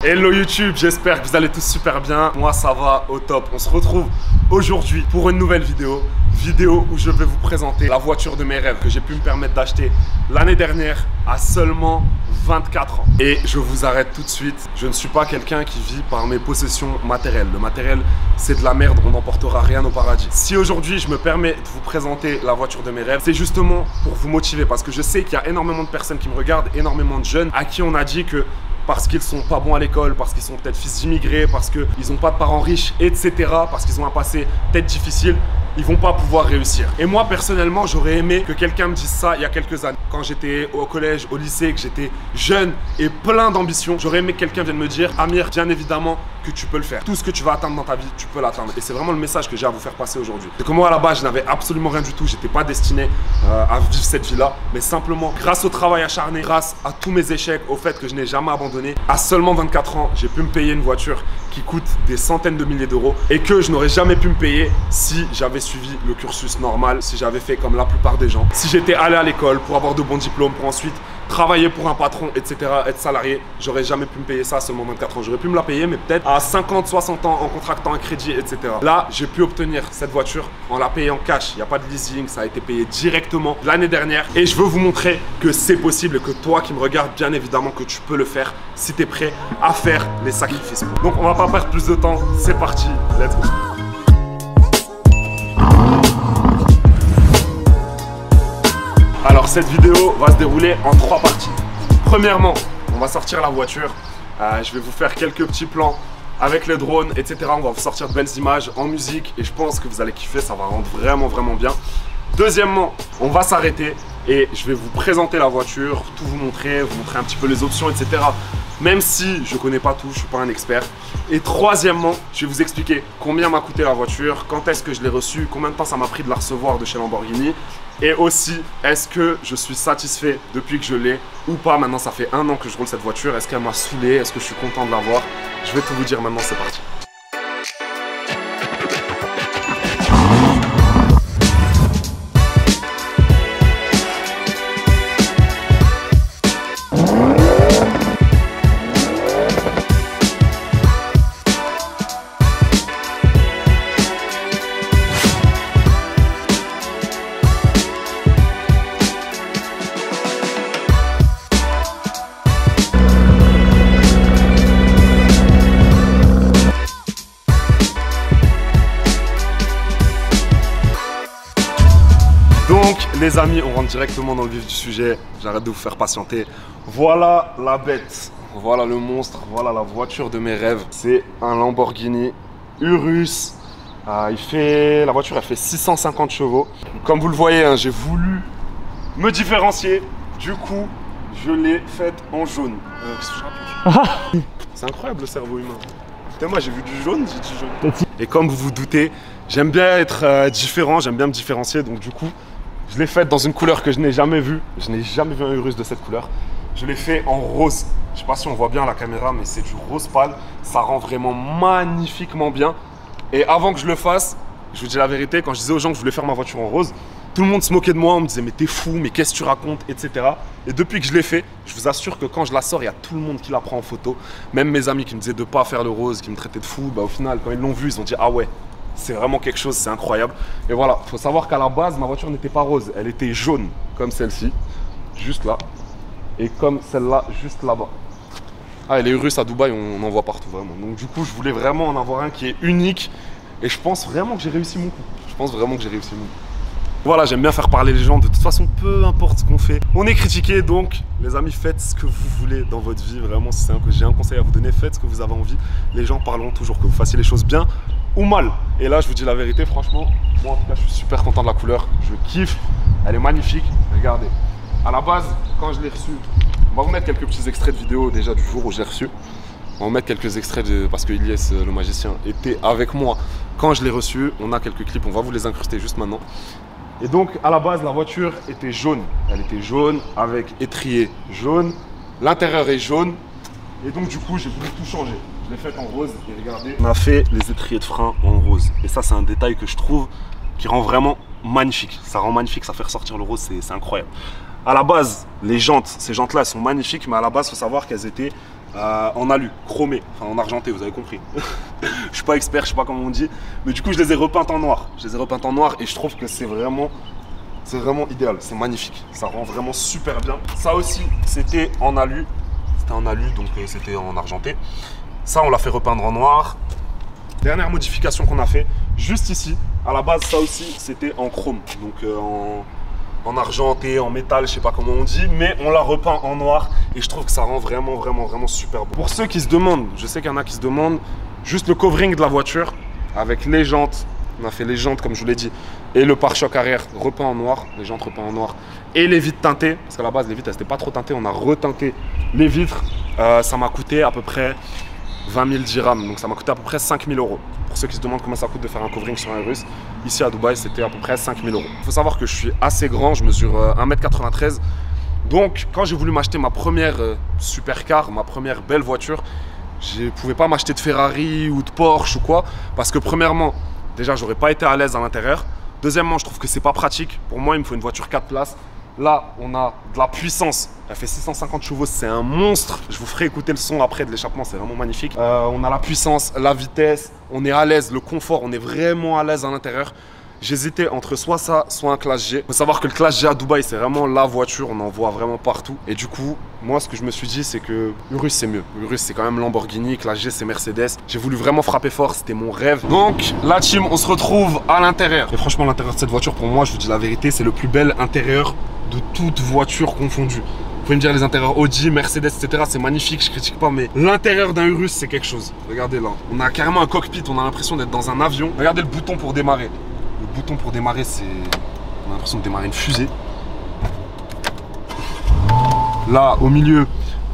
Hello YouTube, j'espère que vous allez tous super bien. Moi ça va au top. On se retrouve aujourd'hui pour une nouvelle vidéo où je vais vous présenter la voiture de mes rêves que j'ai pu me permettre d'acheter l'année dernière à seulement 24 ans. Et je vous arrête tout de suite. Je ne suis pas quelqu'un qui vit par mes possessions matérielles. Le matériel, c'est de la merde, on n'emportera rien au paradis. Si aujourd'hui je me permets de vous présenter la voiture de mes rêves, c'est justement pour vous motiver parce que je sais qu'il y a énormément de personnes qui me regardent, énormément de jeunes à qui on a dit que parce qu'ils sont pas bons à l'école, parce qu'ils sont peut-être fils d'immigrés, parce qu'ils n'ont pas de parents riches, etc., parce qu'ils ont un passé peut-être difficile, ils vont pas pouvoir réussir. Et moi, personnellement, j'aurais aimé que quelqu'un me dise ça il y a quelques années. Quand j'étais au collège, au lycée, que j'étais jeune et plein d'ambition, j'aurais aimé que quelqu'un vienne me dire « Amir, bien évidemment que tu peux le faire. Tout ce que tu vas atteindre dans ta vie, tu peux l'atteindre. » Et c'est vraiment le message que j'ai à vous faire passer aujourd'hui. C'est que moi, à la base, je n'avais absolument rien du tout. J'étais pas destiné à vivre cette vie-là. Mais simplement, grâce au travail acharné, grâce à tous mes échecs, au fait que je n'ai jamais abandonné, à seulement 24 ans, j'ai pu me payer une voiture qui coûte des centaines de milliers d'euros et que je n'aurais jamais pu me payer si j'avais suivi le cursus normal, si j'avais fait comme la plupart des gens, si j'étais allé à l'école pour avoir de bons diplômes, pour ensuite travailler pour un patron, etc., être salarié, j'aurais jamais pu me payer ça à seulement 24 ans. J'aurais pu me la payer, mais peut-être à 50, 60 ans en contractant un crédit, etc. Là, j'ai pu obtenir cette voiture en la payant cash. Il n'y a pas de leasing, ça a été payé directement l'année dernière. Et je veux vous montrer que c'est possible et que toi qui me regardes, bien évidemment que tu peux le faire si tu es prêt à faire les sacrifices. Donc on va pas perdre plus de temps, c'est parti, let's go. Alors cette vidéo va se dérouler en 3 parties. Premièrement, on va sortir la voiture. Je vais vous faire quelques petits plans avec les drones, etc. On va vous sortir de belles images en musique et je pense que vous allez kiffer, ça va rendre vraiment bien. Deuxièmement, on va s'arrêter et je vais vous présenter la voiture, tout vous montrer un petit peu les options, etc. Même si je connais pas tout, je suis pas un expert. Et troisièmement, je vais vous expliquer combien m'a coûté la voiture, quand est-ce que je l'ai reçue, combien de temps ça m'a pris de la recevoir de chez Lamborghini. Et aussi, est-ce que je suis satisfait depuis que je l'ai ou pas. Maintenant, ça fait 1 an que je roule cette voiture. Est-ce qu'elle m'a saoulé? Est-ce que je suis content de l'avoir? Je vais tout vous dire maintenant, c'est parti. Donc les amis, on rentre directement dans le vif du sujet, j'arrête de vous faire patienter. Voilà la bête, voilà le monstre, voilà la voiture de mes rêves. C'est un Lamborghini Urus. La voiture elle fait 650 chevaux. Comme vous le voyez, hein, j'ai voulu me différencier. Du coup, je l'ai faite en jaune. C'est incroyable le cerveau humain. Putain, moi j'ai vu du jaune, j'ai dit jaune. Et comme vous vous doutez, j'aime bien être différent, j'aime bien me différencier. Donc du coup, je l'ai faite dans une couleur que je n'ai jamais vue. Je n'ai jamais vu un Urus de cette couleur. Je l'ai fait en rose. Je ne sais pas si on voit bien à la caméra, mais c'est du rose pâle. Ça rend vraiment magnifiquement bien. Et avant que je le fasse, je vous dis la vérité, quand je disais aux gens que je voulais faire ma voiture en rose, tout le monde se moquait de moi. On me disait mais t'es fou, mais qu'est-ce que tu racontes, etc. Et depuis que je l'ai fait, je vous assure que quand je la sors, il y a tout le monde qui la prend en photo. Même mes amis qui me disaient de ne pas faire le rose, qui me traitaient de fou. Bah, au final, quand ils l'ont vu, ils ont dit ah ouais. C'est vraiment quelque chose, c'est incroyable. Et voilà, il faut savoir qu'à la base, ma voiture n'était pas rose. Elle était jaune, comme celle-ci, juste là. Et comme celle-là, juste là-bas. Ah, et les Urus à Dubaï, on en voit partout, vraiment. Donc du coup, je voulais vraiment en avoir un qui est unique. Et je pense vraiment que j'ai réussi mon coup. Voilà, j'aime bien faire parler les gens. De toute façon, peu importe ce qu'on fait, on est critiqué. Donc, les amis, faites ce que vous voulez dans votre vie. Vraiment, si j'ai un conseil à vous donner, faites ce que vous avez envie. Les gens parleront toujours que vous fassiez les choses bien ou mal. Et là, je vous dis la vérité, franchement, moi en tout cas, je suis super content de la couleur. Je kiffe. Elle est magnifique. Regardez. À la base, quand je l'ai reçue, on va vous mettre quelques petits extraits de vidéo déjà du jour où j'ai reçu. On va vous mettre quelques extraits parce que Ilyes, le magicien, était avec moi quand je l'ai reçu. On a quelques clips, on va vous les incruster juste maintenant. Et donc, à la base, la voiture était jaune. Elle était jaune avec étrier jaune. L'intérieur est jaune. Et donc, du coup, j'ai voulu tout changer. Je l'ai faite en rose et regardez, on a fait les étriers de frein en rose. Et ça, c'est un détail que je trouve qui rend vraiment magnifique. Ça rend magnifique, ça fait ressortir le rose, c'est incroyable. À la base, les jantes, ces jantes-là, elles sont magnifiques, mais à la base, il faut savoir qu'elles étaient en alu, chromé, enfin en argenté, vous avez compris. Je suis pas expert, je sais pas comment on dit, mais du coup je les ai repeintes en noir. Je les ai repeintes en noir et je trouve que c'est vraiment idéal, c'est magnifique. Ça rend vraiment super bien. Ça aussi, c'était en alu. C'était en alu, donc c'était en argenté. Ça, on l'a fait repeindre en noir. Dernière modification qu'on a fait, juste ici. À la base, ça aussi, c'était en chrome, donc en argenté, en métal, je sais pas comment on dit, mais on l'a repeint en noir et je trouve que ça rend vraiment super beau. Pour ceux qui se demandent, je sais qu'il y en a qui se demandent, juste le covering de la voiture avec les jantes, on a fait les jantes comme je vous l'ai dit, et le pare-choc arrière repeint en noir, les jantes repeintes en noir, et les vitres teintées, parce qu'à la base les vitres elles n'étaient pas trop teintées, on a reteinté les vitres, ça m'a coûté à peu près 20 000 dirhams, donc ça m'a coûté à peu près 5 000 euros. Pour ceux qui se demandent comment ça coûte de faire un covering sur un Urus, ici à Dubaï, c'était à peu près 5 000 euros. Il faut savoir que je suis assez grand, je mesure 1,93 m. Donc, quand j'ai voulu m'acheter ma première supercar, ma première belle voiture, je ne pouvais pas m'acheter de Ferrari ou de Porsche ou quoi. Parce que premièrement, déjà, j'aurais pas été à l'aise à l'intérieur. Deuxièmement, je trouve que c'est pas pratique. Pour moi, il me faut une voiture 4 places. Là, on a de la puissance. Elle fait 650 chevaux, c'est un monstre. Je vous ferai écouter le son après de l'échappement, c'est vraiment magnifique. On a la puissance, la vitesse, on est à l'aise, le confort, on est vraiment à l'aise à l'intérieur. J'hésitais entre soit ça, soit un Classe G. Il faut savoir que le Classe G à Dubaï, c'est vraiment la voiture, on en voit vraiment partout. Et du coup, moi, ce que je me suis dit, c'est que Urus, c'est mieux. Urus, c'est quand même Lamborghini, Classe G, c'est Mercedes. J'ai voulu vraiment frapper fort, c'était mon rêve. Donc, la team, on se retrouve à l'intérieur. Et franchement, l'intérieur de cette voiture, pour moi, je vous dis la vérité, c'est le plus bel intérieur de toute voiture confondue. Vous pouvez me dire les intérieurs Audi, Mercedes, etc. C'est magnifique, je critique pas, mais l'intérieur d'un Urus, c'est quelque chose. Regardez là, on a carrément un cockpit, on a l'impression d'être dans un avion. Regardez le bouton pour démarrer. Le bouton pour démarrer, c'est... On a l'impression de démarrer une fusée. Là, au milieu,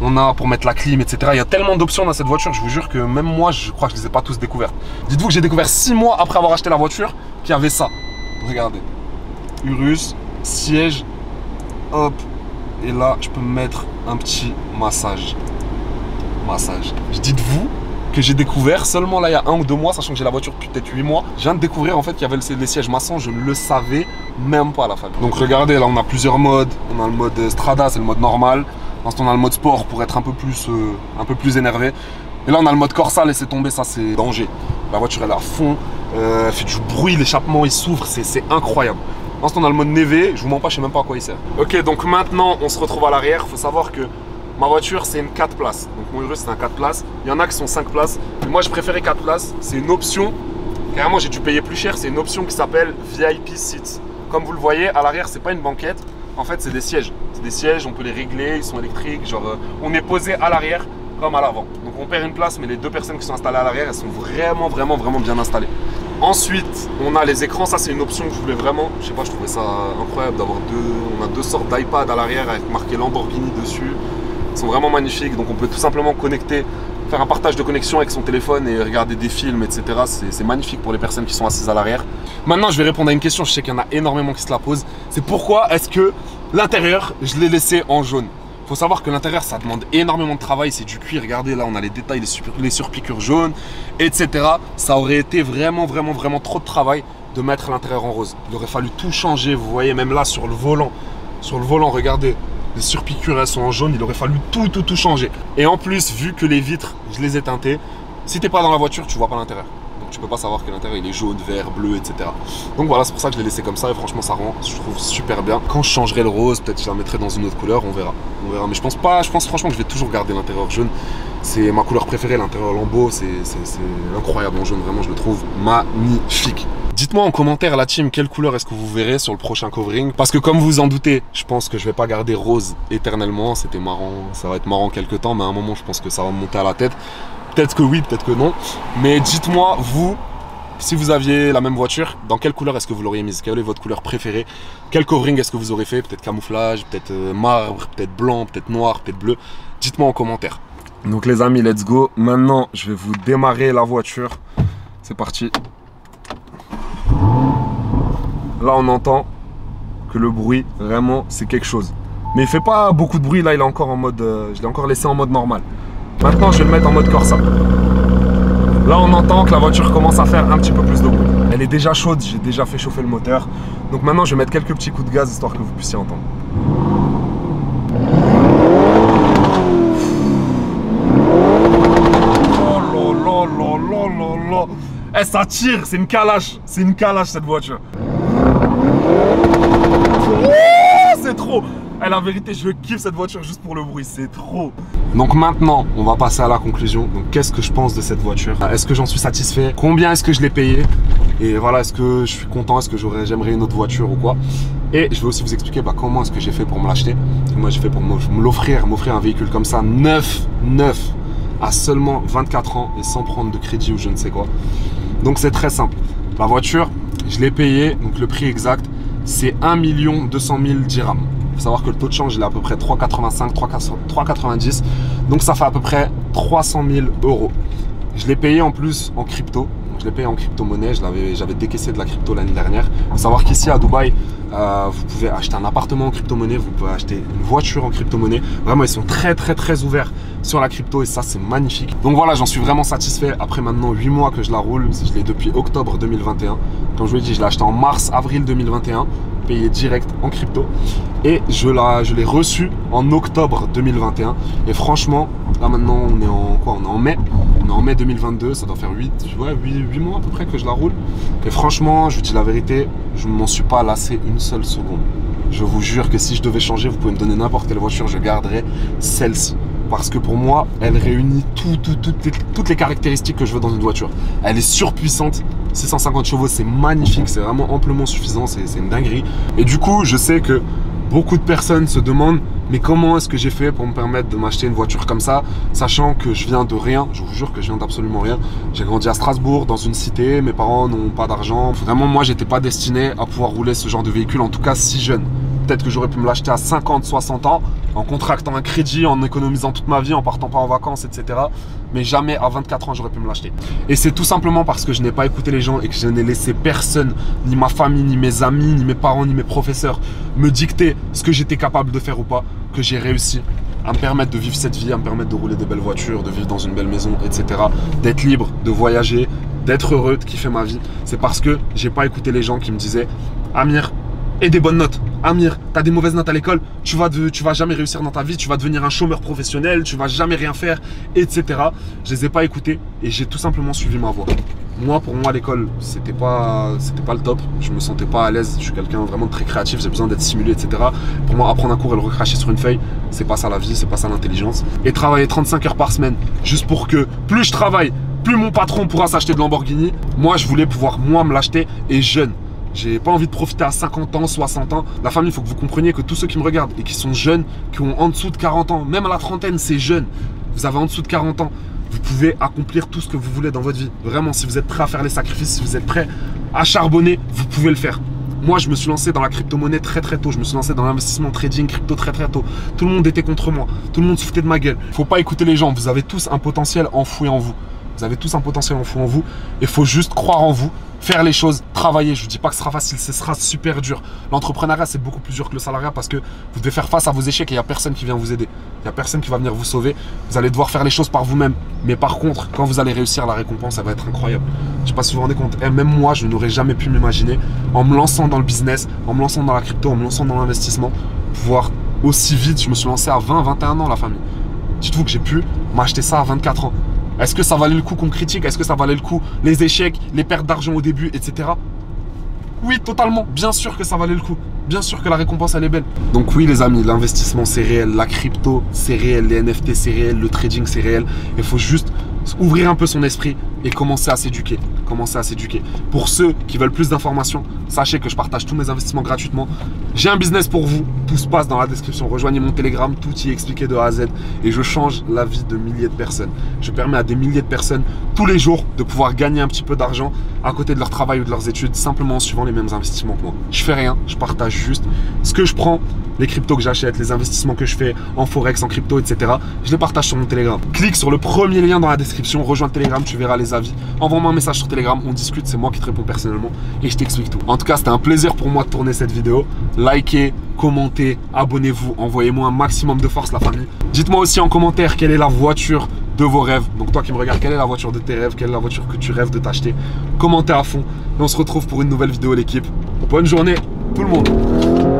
on a pour mettre la clim, etc. Il y a tellement d'options dans cette voiture, je vous jure que même moi, je crois que je les ai pas tous découvertes. Dites-vous que j'ai découvert 6 mois après avoir acheté la voiture qu'il y avait ça. Regardez. Urus, siège, hop. Et là, je peux me mettre un petit massage. Dites-vous que j'ai découvert seulement là il y a 1 ou 2 mois, sachant que j'ai la voiture depuis peut-être 8 mois. Je viens de découvrir en fait qu'il y avait les sièges massants, je ne le savais même pas à la fin. Donc regardez, là on a plusieurs modes. On a le mode Strada, c'est le mode normal. Ensuite on a le mode sport pour être un peu plus énervé. Et là on a le mode Corsa, laissez tomber, ça c'est danger. La voiture elle est à fond, elle fait du bruit, l'échappement il s'ouvre, c'est incroyable. Ensuite on a le mode névé, je vous mens pas, je sais même pas à quoi il sert. Ok, donc maintenant on se retrouve à l'arrière. Il faut savoir que ma voiture c'est une 4 places. Donc mon Urus c'est un 4 places. Il y en a qui sont 5 places. Mais moi je préférais 4 places. C'est une option. Carrément j'ai dû payer plus cher. C'est une option qui s'appelle VIP Seats. Comme vous le voyez, à l'arrière c'est pas une banquette. En fait c'est des sièges. C'est des sièges, on peut les régler, ils sont électriques. Genre on est posé à l'arrière comme à l'avant. Donc on perd une place, mais les 2 personnes qui sont installées à l'arrière, elles sont vraiment bien installées. Ensuite, on a les écrans, ça c'est une option que je voulais vraiment, je sais pas, je trouvais ça incroyable d'avoir on a 2 sortes d'iPad à l'arrière avec marqué Lamborghini dessus. Ils sont vraiment magnifiques, donc on peut tout simplement connecter, faire un partage de connexion avec son téléphone et regarder des films, etc. C'est magnifique pour les personnes qui sont assises à l'arrière. Maintenant, je vais répondre à une question, je sais qu'il y en a énormément qui se la posent. C'est pourquoi est-ce que l'intérieur, je l'ai laissé en jaune? Il faut savoir que l'intérieur, ça demande énormément de travail, c'est du cuir. Regardez, là, on a les détails, les surpiqûres jaunes, etc. Ça aurait été vraiment trop de travail de mettre l'intérieur en rose. Il aurait fallu tout changer, vous voyez, même là, sur le volant. Sur le volant, regardez, les surpiqûres, elles sont en jaune. Il aurait fallu tout changer. Et en plus, vu que les vitres, je les ai teintées, si t'es pas dans la voiture, tu vois pas l'intérieur. Donc tu peux pas savoir que l'intérieur il est jaune, vert, bleu, etc. Donc voilà, c'est pour ça que je l'ai laissé comme ça et franchement ça rend, je trouve, super bien. Quand je changerai le rose, peut-être je la mettrai dans une autre couleur, on verra. Mais je pense franchement que je vais toujours garder l'intérieur jaune. C'est ma couleur préférée, l'intérieur Lambo, c'est incroyable en jaune, vraiment je le trouve magnifique. Dites-moi en commentaire la team, quelle couleur est-ce que vous verrez sur le prochain covering? Parce que comme vous en doutez, je pense que je vais pas garder rose éternellement. C'était marrant, ça va être marrant quelques temps, mais à un moment je pense que ça va me monter à la tête. Peut-être que oui, peut-être que non. Mais dites-moi, vous, si vous aviez la même voiture, dans quelle couleur est-ce que vous l'auriez mise? Quelle est votre couleur préférée? Quel covering est-ce que vous aurez fait? Peut-être camouflage, peut-être marbre, peut-être blanc, peut-être noir, peut-être bleu. Dites-moi en commentaire. Donc les amis, let's go. Maintenant, je vais vous démarrer la voiture. C'est parti. Là, on entend que le bruit, vraiment, c'est quelque chose. Mais il fait pas beaucoup de bruit. Là, il est encore en mode... je l'ai encore laissé en mode normal. Maintenant, je vais le mettre en mode Corsa. Là, on entend que la voiture commence à faire un petit peu plus de bruit. Elle est déjà chaude, j'ai déjà fait chauffer le moteur. Donc maintenant, je vais mettre quelques petits coups de gaz, histoire que vous puissiez entendre. Oh là là. Eh, ça tire, c'est une calache. C'est une calache cette voiture. C'est trop. Eh, la vérité, je kiffe cette voiture juste pour le bruit, c'est trop. Donc maintenant, on va passer à la conclusion. Donc qu'est-ce que je pense de cette voiture? Est-ce que j'en suis satisfait? Combien est-ce que je l'ai payé? Et voilà, est-ce que je suis content? Est-ce que j'aimerais une autre voiture ou quoi? Et je vais aussi vous expliquer comment est-ce que j'ai fait pour me l'acheter. Moi, j'ai fait pour m'offrir un véhicule comme ça, neuf, à seulement 24 ans et sans prendre de crédit ou je ne sais quoi. Donc c'est très simple. La voiture, je l'ai payée, donc le prix exact, c'est 1 200 000 dirhams. Il faut savoir que le taux de change, il est à peu près 3,85, 3,90. Donc ça fait à peu près 300 000 euros. Je l'ai payé en plus en crypto. Je l'ai payé en crypto-monnaie. J'avais décaissé de la crypto l'année dernière. Il faut savoir qu'ici à Dubaï, vous pouvez acheter un appartement en crypto-monnaie. Vous pouvez acheter une voiture en crypto-monnaie. Vraiment, ils sont très ouverts sur la crypto et ça, c'est magnifique. Donc voilà, j'en suis vraiment satisfait. Après maintenant 8 mois que je la roule. Je l'ai depuis octobre 2021. Comme je vous l'ai dit, je l'ai acheté en avril 2021. Payé direct en crypto et je l'ai reçu en octobre 2021 et franchement là maintenant on est en quoi, on est en mai 2022, ça doit faire 8 mois à peu près que je la roule et franchement je vous dis la vérité, je ne m'en suis pas lassé une seule seconde. Je vous jure que si je devais changer, vous pouvez me donner n'importe quelle voiture, je garderais celle-ci. Parce que pour moi, elle réunit toutes les caractéristiques que je veux dans une voiture. Elle est surpuissante, 650 chevaux, c'est magnifique, c'est vraiment amplement suffisant, c'est une dinguerie. Et du coup, je sais que beaucoup de personnes se demandent mais comment est-ce que j'ai fait pour me permettre de m'acheter une voiture comme ça, sachant que je viens de rien, je vous jure que je viens d'absolument rien. J'ai grandi à Strasbourg, dans une cité, mes parents n'ont pas d'argent. Vraiment, moi, j'étais pas destiné à pouvoir rouler ce genre de véhicule, en tout cas si jeune. Peut-être que j'aurais pu me l'acheter à 50, 60 ans, en contractant un crédit, en économisant toute ma vie, en partant pas en vacances, etc. Mais jamais à 24 ans, j'aurais pu me l'acheter. Et c'est tout simplement parce que je n'ai pas écouté les gens et que je n'ai laissé personne, ni ma famille, ni mes amis, ni mes parents, ni mes professeurs, me dicter ce que j'étais capable de faire ou pas, que j'ai réussi à me permettre de vivre cette vie, à me permettre de rouler des belles voitures, de vivre dans une belle maison, etc. D'être libre, de voyager, d'être heureux, de kiffer ma vie. C'est parce que j'ai pas écouté les gens qui me disaient « Amir, et des bonnes notes. Amir, t'as des mauvaises notes à l'école, tu vas jamais réussir dans ta vie, tu vas devenir un chômeur professionnel, tu vas jamais rien faire, etc. » Je les ai pas écoutés et j'ai tout simplement suivi ma voie. Moi, pour moi, l'école, c'était pas le top. Je me sentais pas à l'aise. Je suis quelqu'un vraiment de très créatif. J'ai besoin d'être stimulé, etc. Pour moi, apprendre un cours et le recracher sur une feuille, c'est pas ça la vie, c'est pas ça l'intelligence. Et travailler 35 heures par semaine, juste pour que plus je travaille, plus mon patron pourra s'acheter de Lamborghini. Moi, je voulais pouvoir, moi, me l'acheter et jeune. J'ai pas envie de profiter à 50 ans, 60 ans. La famille, il faut que vous compreniez que tous ceux qui me regardent et qui sont jeunes, qui ont en dessous de 40 ans, même à la trentaine, c'est jeune. Vous avez en dessous de 40 ans. Vous pouvez accomplir tout ce que vous voulez dans votre vie. Vraiment, si vous êtes prêt à faire les sacrifices, si vous êtes prêt à charbonner, vous pouvez le faire. Moi, je me suis lancé dans la crypto-monnaie très tôt. Je me suis lancé dans l'investissement trading crypto très tôt. Tout le monde était contre moi. Tout le monde se foutait de ma gueule. Faut pas écouter les gens. Vous avez tous un potentiel enfoui en vous. Vous avez tous un potentiel enfoui en vous. Il faut juste croire en vous, faire les choses, travailler. Je ne vous dis pas que ce sera facile, ce sera super dur. L'entrepreneuriat, c'est beaucoup plus dur que le salariat parce que vous devez faire face à vos échecs et il n'y a personne qui vient vous aider. Il n'y a personne qui va venir vous sauver. Vous allez devoir faire les choses par vous-même. Mais par contre, quand vous allez réussir, la récompense, elle va être incroyable. Je ne sais pas si vous vous rendez compte. Et même moi, je n'aurais jamais pu m'imaginer, en me lançant dans le business, en me lançant dans la crypto, en me lançant dans l'investissement, pouvoir aussi vite. Je me suis lancé à 20, 21 ans, la famille. Dites-vous que j'ai pu m'acheter ça à 24 ans. Est-ce que ça valait le coup qu'on me critique? Est-ce que ça valait le coup les échecs, les pertes d'argent au début, etc. Oui, totalement. Bien sûr que ça valait le coup. Bien sûr que la récompense, elle est belle. Donc oui, les amis, l'investissement, c'est réel. La crypto, c'est réel. Les NFT, c'est réel. Le trading, c'est réel. Il faut juste ouvrir un peu son esprit et commencer à s'éduquer. Commencer à s'éduquer. Pour ceux qui veulent plus d'informations, sachez que je partage tous mes investissements gratuitement. J'ai un business pour vous. Tout se passe dans la description. Rejoignez mon Telegram. Tout y est expliqué de A à Z. Et je change la vie de milliers de personnes. Je permets à des milliers de personnes tous les jours de pouvoir gagner un petit peu d'argent à côté de leur travail ou de leurs études, simplement en suivant les mêmes investissements que moi. Je fais rien. Je partage juste ce que je prends, les cryptos que j'achète, les investissements que je fais en forex, en crypto, etc. Je les partage sur mon Telegram. Clique sur le premier lien dans la description, rejoins le Telegram, tu verras les avis. Envoie-moi un message sur Telegram, on discute, c'est moi qui te réponds personnellement et je t'explique tout. En tout cas, c'était un plaisir pour moi de tourner cette vidéo. Likez, commentez, abonnez-vous, envoyez-moi un maximum de force, la famille. Dites-moi aussi en commentaire quelle est la voiture de vos rêves. Donc toi qui me regardes, quelle est la voiture de tes rêves? Quelle est la voiture que tu rêves de t'acheter? Commentez à fond et on se retrouve pour une nouvelle vidéo, l'équipe. Bonne journée tout le monde.